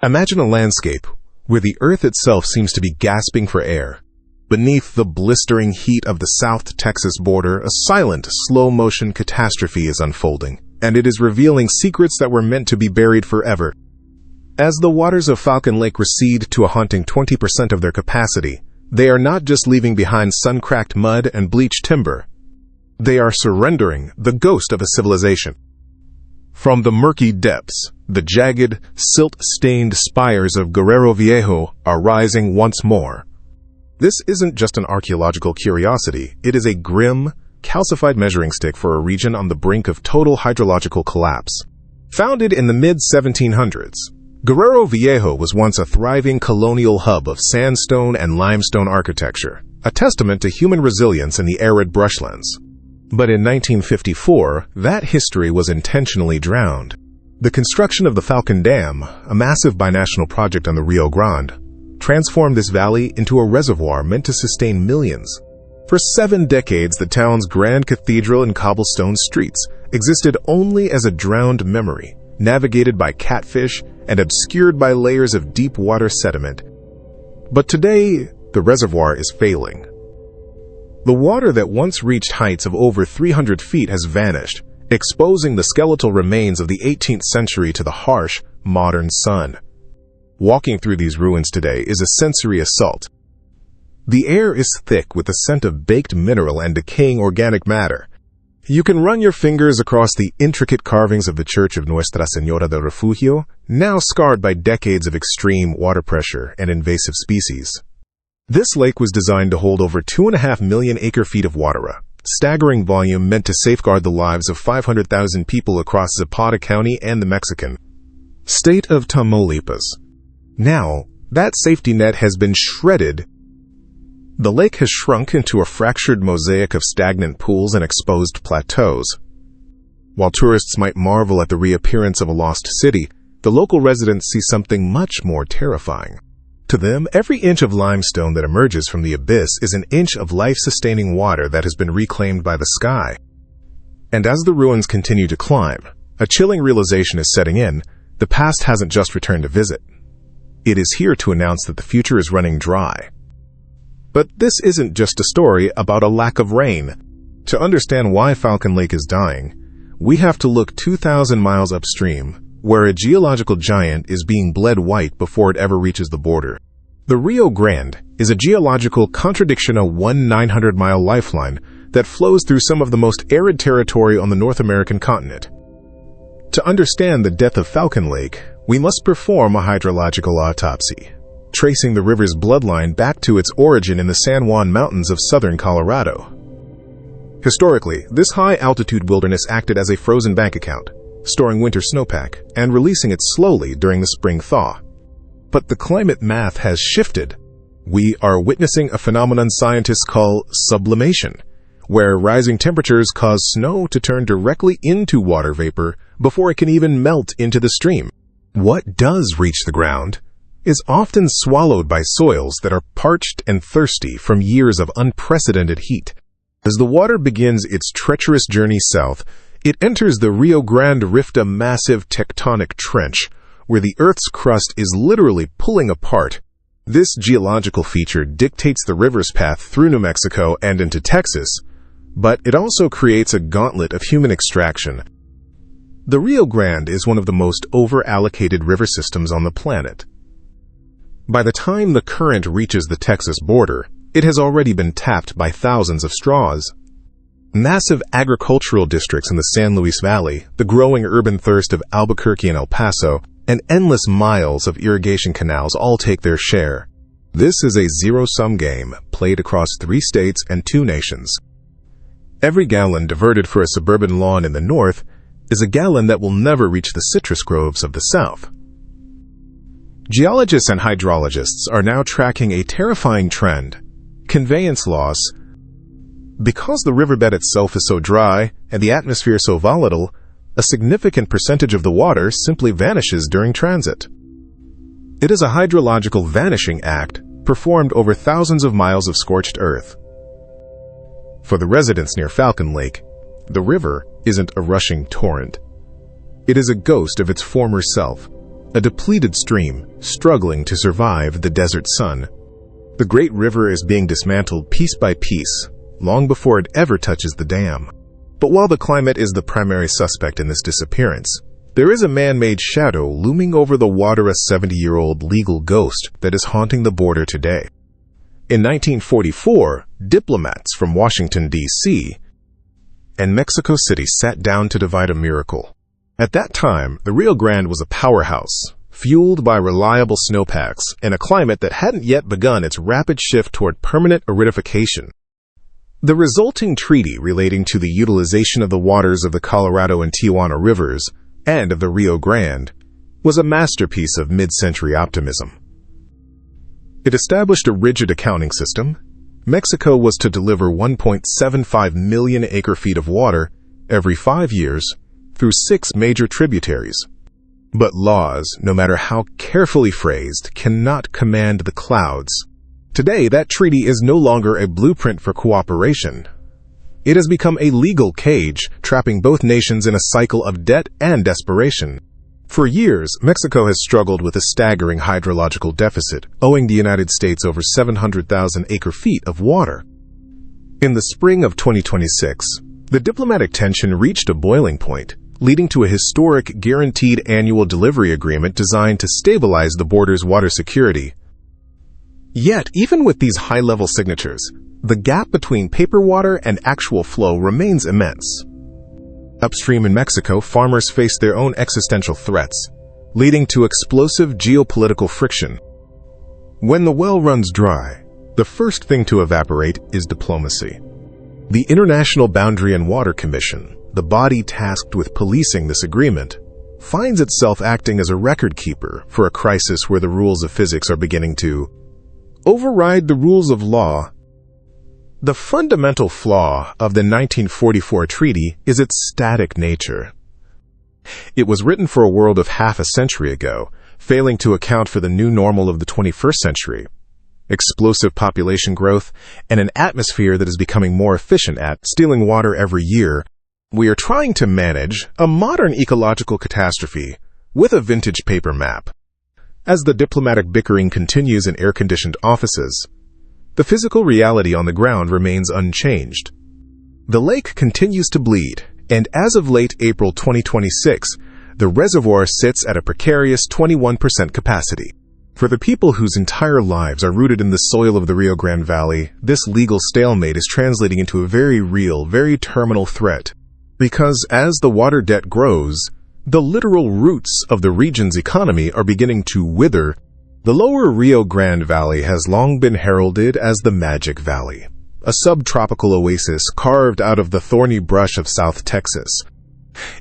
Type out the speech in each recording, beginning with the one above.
Imagine a landscape where the earth itself seems to be gasping for air. Beneath the blistering heat of the South Texas border, a silent, slow-motion catastrophe is unfolding, and it is revealing secrets that were meant to be buried forever. As the waters of Falcon Lake recede to a haunting 20% of their capacity, they are not just leaving behind sun-cracked mud and bleached timber. They are surrendering the ghost of a civilization. From the murky depths, the jagged, silt-stained spires of Guerrero Viejo are rising once more. This isn't just an archaeological curiosity, it is a grim, calcified measuring stick for a region on the brink of total hydrological collapse. Founded in the mid-1700s, Guerrero Viejo was once a thriving colonial hub of sandstone and limestone architecture, a testament to human resilience in the arid brushlands. But in 1954, that history was intentionally drowned. The construction of the Falcon Dam, a massive binational project on the Rio Grande, transformed this valley into a reservoir meant to sustain millions. For 7 decades, the town's grand cathedral and cobblestone streets existed only as a drowned memory, navigated by catfish and obscured by layers of deep water sediment. But today, the reservoir is failing. The water that once reached heights of over 300 feet has vanished, exposing the skeletal remains of the 18th century to the harsh, modern sun. Walking through these ruins today is a sensory assault. The air is thick with the scent of baked mineral and decaying organic matter. You can run your fingers across the intricate carvings of the Church of Nuestra Señora del Refugio, now scarred by decades of extreme water pressure and invasive species. This lake was designed to hold over 2.5 million acre-feet of water, a staggering volume meant to safeguard the lives of 500,000 people across Zapata County and the Mexican state of Tamaulipas. Now, that safety net has been shredded. The lake has shrunk into a fractured mosaic of stagnant pools and exposed plateaus. While tourists might marvel at the reappearance of a lost city, the local residents see something much more terrifying. To them, every inch of limestone that emerges from the abyss is an inch of life-sustaining water that has been reclaimed by the sky. And as the ruins continue to climb, a chilling realization is setting in: the past hasn't just returned to visit. It is here to announce that the future is running dry. But this isn't just a story about a lack of rain. To understand why Falcon Lake is dying, we have to look 2,000 miles upstream, where a geological giant is being bled white before it ever reaches the border. The Rio Grande is a geological contradiction, a 900-mile lifeline that flows through some of the most arid territory on the North American continent. To understand the death of Falcon Lake, we must perform a hydrological autopsy, tracing the river's bloodline back to its origin in the San Juan Mountains of southern Colorado. Historically, this high-altitude wilderness acted as a frozen bank account, storing winter snowpack and releasing it slowly during the spring thaw. But the climate math has shifted. We are witnessing a phenomenon scientists call sublimation, where rising temperatures cause snow to turn directly into water vapor before it can even melt into the stream. What does reach the ground is often swallowed by soils that are parched and thirsty from years of unprecedented heat. As the water begins its treacherous journey south, it enters the Rio Grande Rift, a massive tectonic trench, where the Earth's crust is literally pulling apart. This geological feature dictates the river's path through New Mexico and into Texas, but it also creates a gauntlet of human extraction. The Rio Grande is one of the most over-allocated river systems on the planet. By the time the current reaches the Texas border, it has already been tapped by thousands of straws. Massive agricultural districts in the San Luis Valley, the growing urban thirst of Albuquerque and El Paso, and endless miles of irrigation canals all take their share. This is a zero-sum game played across 3 states and 2 nations. Every gallon diverted for a suburban lawn in the north is a gallon that will never reach the citrus groves of the south. Geologists and hydrologists are now tracking a terrifying trend: conveyance loss. Because the riverbed itself is so dry and the atmosphere so volatile, a significant percentage of the water simply vanishes during transit. It is a hydrological vanishing act performed over thousands of miles of scorched earth. For the residents near Falcon Lake, the river isn't a rushing torrent. It is a ghost of its former self, a depleted stream struggling to survive the desert sun. The great river is being dismantled piece by piece, long before it ever touches the dam. But while the climate is the primary suspect in this disappearance, there is a man-made shadow looming over the water, a 70-year-old legal ghost that is haunting the border today. In 1944, diplomats from Washington, D.C. and Mexico City sat down to divide a miracle. At that time, the Rio Grande was a powerhouse, fueled by reliable snowpacks and a climate that hadn't yet begun its rapid shift toward permanent aridification. The resulting treaty relating to the utilization of the waters of the Colorado and Tijuana rivers and of the Rio Grande was a masterpiece of mid-century optimism. It established a rigid accounting system. Mexico was to deliver 1.75 million acre-feet of water every 5 years through 6 major tributaries. But laws, no matter how carefully phrased, cannot command the clouds. Today, that treaty is no longer a blueprint for cooperation. It has become a legal cage, trapping both nations in a cycle of debt and desperation. For years, Mexico has struggled with a staggering hydrological deficit, owing the United States over 700,000 acre-feet of water. In the spring of 2026, the diplomatic tension reached a boiling point, leading to a historic guaranteed annual delivery agreement designed to stabilize the border's water security. Yet, even with these high-level signatures, the gap between paper water and actual flow remains immense. Upstream in Mexico, farmers face their own existential threats, leading to explosive geopolitical friction. When the well runs dry, the first thing to evaporate is diplomacy. The International Boundary and Water Commission, the body tasked with policing this agreement, finds itself acting as a record keeper for a crisis where the rules of physics are beginning to override the rules of law. The fundamental flaw of the 1944 treaty is its static nature. It was written for a world of half a century ago, failing to account for the new normal of the 21st century. Explosive population growth and an atmosphere that is becoming more efficient at stealing water every year. We are trying to manage a modern ecological catastrophe with a vintage paper map. As the diplomatic bickering continues in air-conditioned offices, the physical reality on the ground remains unchanged. The lake continues to bleed, and as of late April 2026, the reservoir sits at a precarious 21% capacity. For the people whose entire lives are rooted in the soil of the Rio Grande Valley, this legal stalemate is translating into a very real, very terminal threat. Because as the water debt grows, the literal roots of the region's economy are beginning to wither. The lower Rio Grande Valley has long been heralded as the Magic Valley, a subtropical oasis carved out of the thorny brush of South Texas.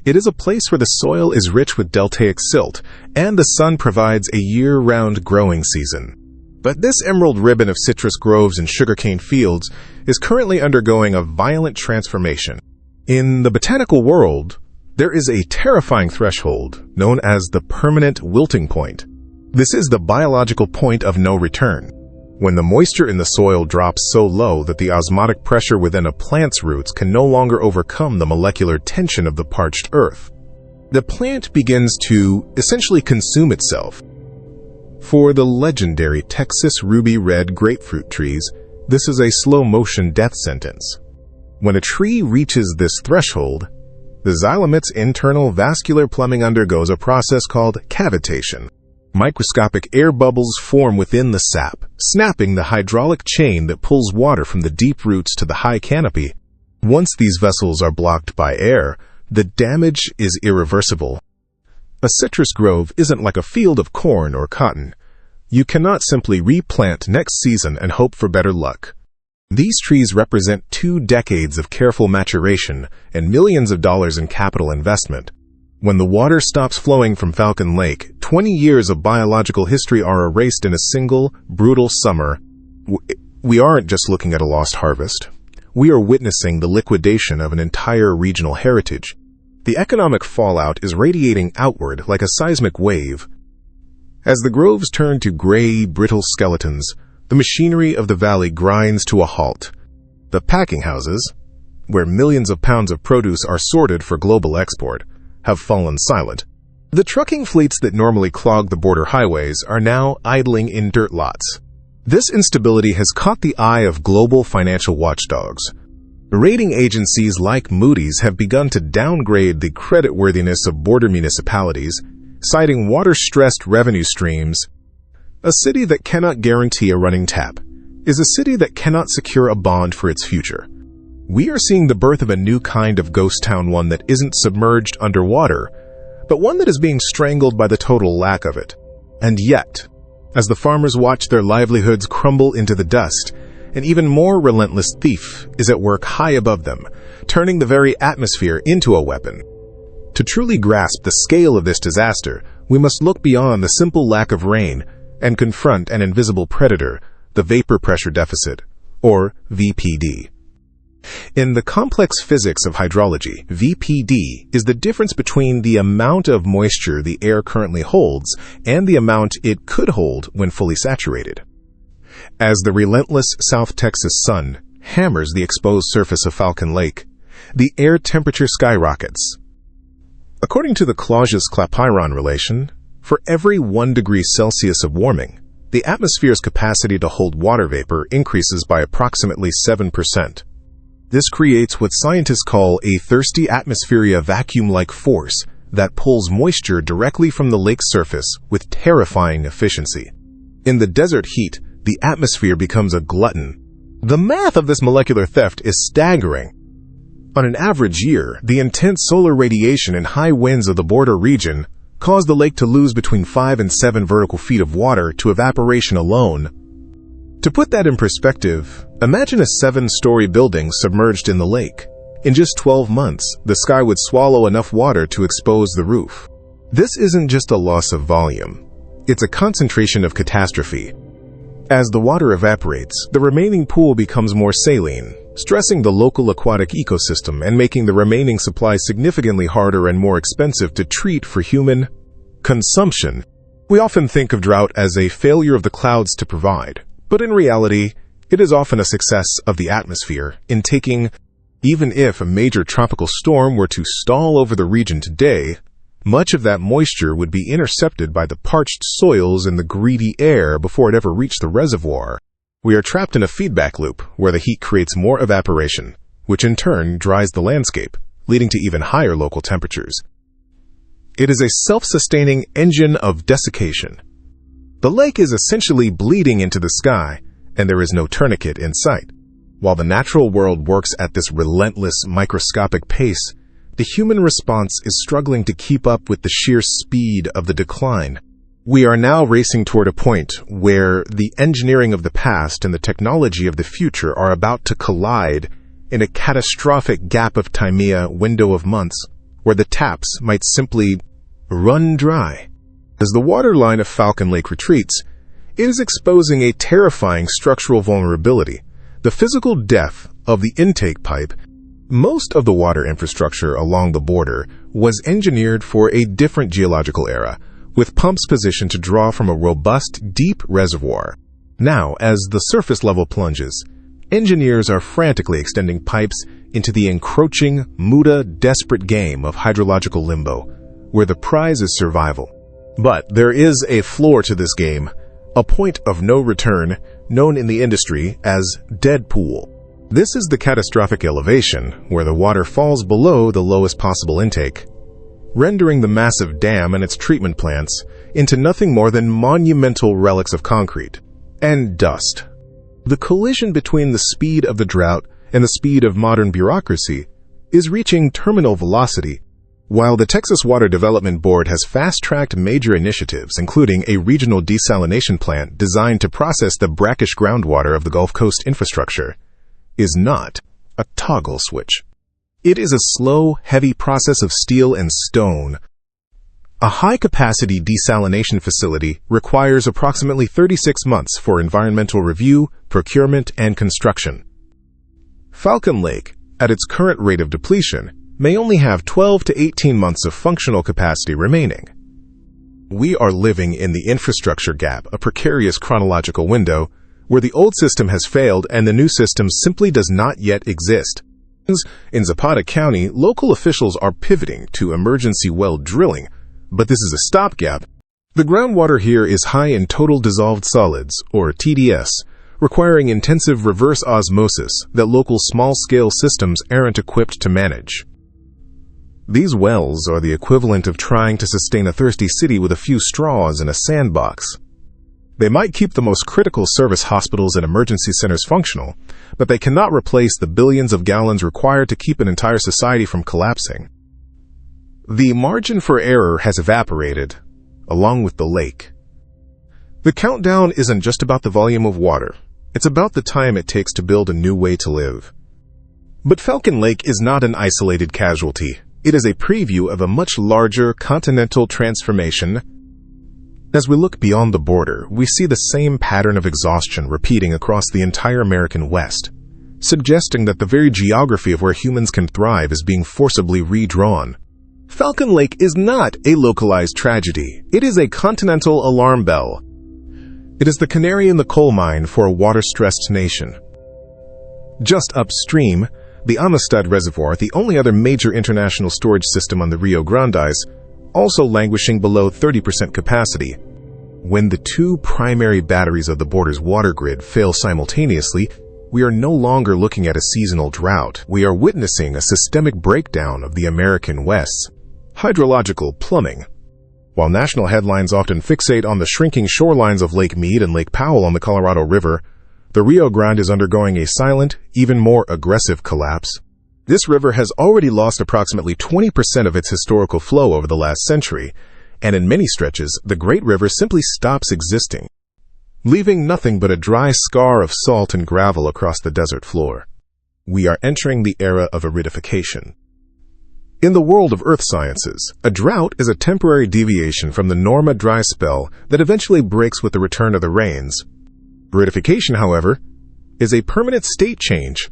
It is a place where the soil is rich with deltaic silt, and the sun provides a year-round growing season. But this emerald ribbon of citrus groves and sugarcane fields is currently undergoing a violent transformation. In the botanical world, there is a terrifying threshold known as the permanent wilting point. This is the biological point of no return, when the moisture in the soil drops so low that the osmotic pressure within a plant's roots can no longer overcome the molecular tension of the parched earth. The plant begins to essentially consume itself. For the legendary Texas ruby red grapefruit trees, this is a slow-motion death sentence. When a tree reaches this threshold, the xylomate's internal vascular plumbing undergoes a process called cavitation. Microscopic air bubbles form within the sap, snapping the hydraulic chain that pulls water from the deep roots to the high canopy. Once these vessels are blocked by air, the damage is irreversible. A citrus grove isn't like a field of corn or cotton. You cannot simply replant next season and hope for better luck. These trees represent 2 decades of careful maturation and millions of dollars in capital investment. When the water stops flowing from Falcon Lake, 20 years of biological history are erased in a single, brutal summer. We aren't just looking at a lost harvest. We are witnessing the liquidation of an entire regional heritage. The economic fallout is radiating outward like a seismic wave. As the groves turn to gray, brittle skeletons, the machinery of the valley grinds to a halt. The packing houses, where millions of pounds of produce are sorted for global export, have fallen silent. The trucking fleets that normally clog the border highways are now idling in dirt lots. This instability has caught the eye of global financial watchdogs. Rating agencies like Moody's have begun to downgrade the creditworthiness of border municipalities, citing water-stressed revenue streams. A city that cannot guarantee a running tap is a city that cannot secure a bond for its future. We are seeing the birth of a new kind of ghost town, one that isn't submerged underwater, but one that is being strangled by the total lack of it. And yet, as the farmers watch their livelihoods crumble into the dust, an even more relentless thief is at work high above them, turning the very atmosphere into a weapon. To truly grasp the scale of this disaster, we must look beyond the simple lack of rain and confront an invisible predator, the vapor pressure deficit, or VPD. In the complex physics of hydrology, VPD is the difference between the amount of moisture the air currently holds and the amount it could hold when fully saturated. As the relentless South Texas sun hammers the exposed surface of Falcon Lake, the air temperature skyrockets. According to the Clausius-Clapeyron relation, for every 1 degree Celsius of warming, the atmosphere's capacity to hold water vapor increases by approximately 7%. This creates what scientists call a thirsty atmosphere vacuum-like force that pulls moisture directly from the lake's surface with terrifying efficiency. In the desert heat, the atmosphere becomes a glutton. The math of this molecular theft is staggering. On an average year, the intense solar radiation and high winds of the border region cause the lake to lose between 5 and 7 vertical feet of water to evaporation alone. To put that in perspective, imagine a 7-story building submerged in the lake. In just 12 months, the sky would swallow enough water to expose the roof. This isn't just a loss of volume. It's a concentration of catastrophe. As the water evaporates, the remaining pool becomes more saline, stressing the local aquatic ecosystem and making the remaining supply significantly harder and more expensive to treat for human consumption. We often think of drought as a failure of the clouds to provide, but in reality, it is often a success of the atmosphere in taking. Even if a major tropical storm were to stall over the region today, much of that moisture would be intercepted by the parched soils and the greedy air before it ever reached the reservoir. We are trapped in a feedback loop where the heat creates more evaporation, which in turn dries the landscape, leading to even higher local temperatures. It is a self-sustaining engine of desiccation. The lake is essentially bleeding into the sky, and there is no tourniquet in sight. While the natural world works at this relentless microscopic pace, the human response is struggling to keep up with the sheer speed of the decline. We are now racing toward a point where the engineering of the past and the technology of the future are about to collide in a catastrophic gap of time, a window of months, where the taps might simply run dry. As the waterline of Falcon Lake retreats, it is exposing a terrifying structural vulnerability, the physical depth of the intake pipe. Most of the water infrastructure along the border was engineered for a different geological era, with pumps positioned to draw from a robust, deep reservoir. Now, as the surface level plunges, engineers are frantically extending pipes into the encroaching, desperate game of hydrological limbo, where the prize is survival. But there is a floor to this game, a point of no return, known in the industry as dead pool. This is the catastrophic elevation, where the water falls below the lowest possible intake, rendering the massive dam and its treatment plants into nothing more than monumental relics of concrete and dust. The collision between the speed of the drought and the speed of modern bureaucracy is reaching terminal velocity. While the Texas Water Development Board has fast-tracked major initiatives, including a regional desalination plant designed to process the brackish groundwater of the Gulf Coast infrastructure, is not a toggle switch. It is a slow, heavy process of steel and stone. A high-capacity desalination facility requires approximately 36 months for environmental review, procurement, and construction. Falcon Lake, at its current rate of depletion, may only have 12 to 18 months of functional capacity remaining. We are living in the infrastructure gap, a precarious chronological window, where the old system has failed and the new system simply does not yet exist. In Zapata County, local officials are pivoting to emergency well drilling, But this is a stopgap. The groundwater here is high in total dissolved solids, or TDS, requiring intensive reverse osmosis that local small-scale systems aren't equipped to manage. These wells are the equivalent of trying to sustain a thirsty city with a few straws in a sandbox. They might keep the most critical service hospitals and emergency centers functional, but they cannot replace the billions of gallons required to keep an entire society from collapsing. The margin for error has evaporated, along with the lake. The countdown isn't just about the volume of water. It's about the time it takes to build a new way to live. But Falcon Lake is not an isolated casualty. It is a preview of a much larger continental transformation. As we look beyond the border, we see the same pattern of exhaustion repeating across the entire American West, suggesting that the very geography of where humans can thrive is being forcibly redrawn. Falcon Lake is not a localized tragedy. It is a continental alarm bell. It is the canary in the coal mine for a water-stressed nation. Just upstream, the Amistad Reservoir, the only other major international storage system on the Rio Grande, also languishing below 30% capacity. When the two primary batteries of the border's water grid fail simultaneously, we are no longer looking at a seasonal drought. We are witnessing a systemic breakdown of the American West's hydrological plumbing. While national headlines often fixate on the shrinking shorelines of Lake Mead and Lake Powell on the Colorado River, the Rio Grande is undergoing a silent, even more aggressive collapse. This river has already lost approximately 20% of its historical flow over the last century, and in many stretches, the Great River simply stops existing, leaving nothing but a dry scar of salt and gravel across the desert floor. We are entering the era of aridification. In the world of earth sciences, a drought is a temporary deviation from the normal dry spell that eventually breaks with the return of the rains. Aridification, however, is a permanent state change.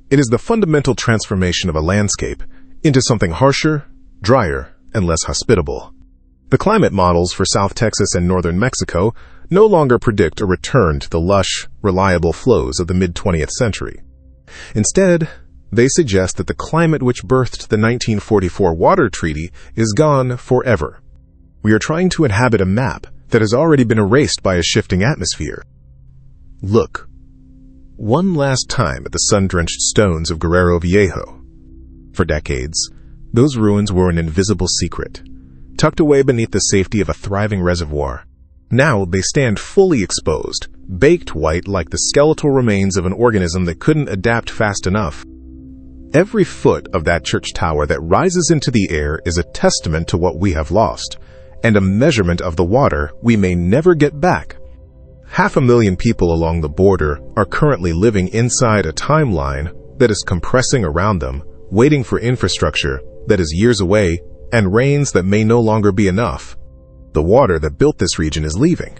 It is the fundamental transformation of a landscape into something harsher, drier, and less hospitable. The climate models for South Texas and northern Mexico no longer predict a return to the lush, reliable flows of the mid-20th century. Instead, they suggest that the climate which birthed the 1944 Water Treaty is gone forever. We are trying to inhabit a map that has already been erased by a shifting atmosphere. Look one last time at the sun-drenched stones of Guerrero Viejo. For decades, those ruins were an invisible secret, tucked away beneath the safety of a thriving reservoir. Now they stand fully exposed, baked white like the skeletal remains of an organism that couldn't adapt fast enough. Every foot of that church tower that rises into the air is a testament to what we have lost, and a measurement of the water we may never get back. 500,000 people along the border are currently living inside a timeline that is compressing around them, waiting for infrastructure that is years away and rains that may no longer be enough. The water that built this region is leaving,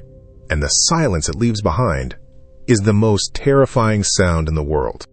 and the silence it leaves behind is the most terrifying sound in the world.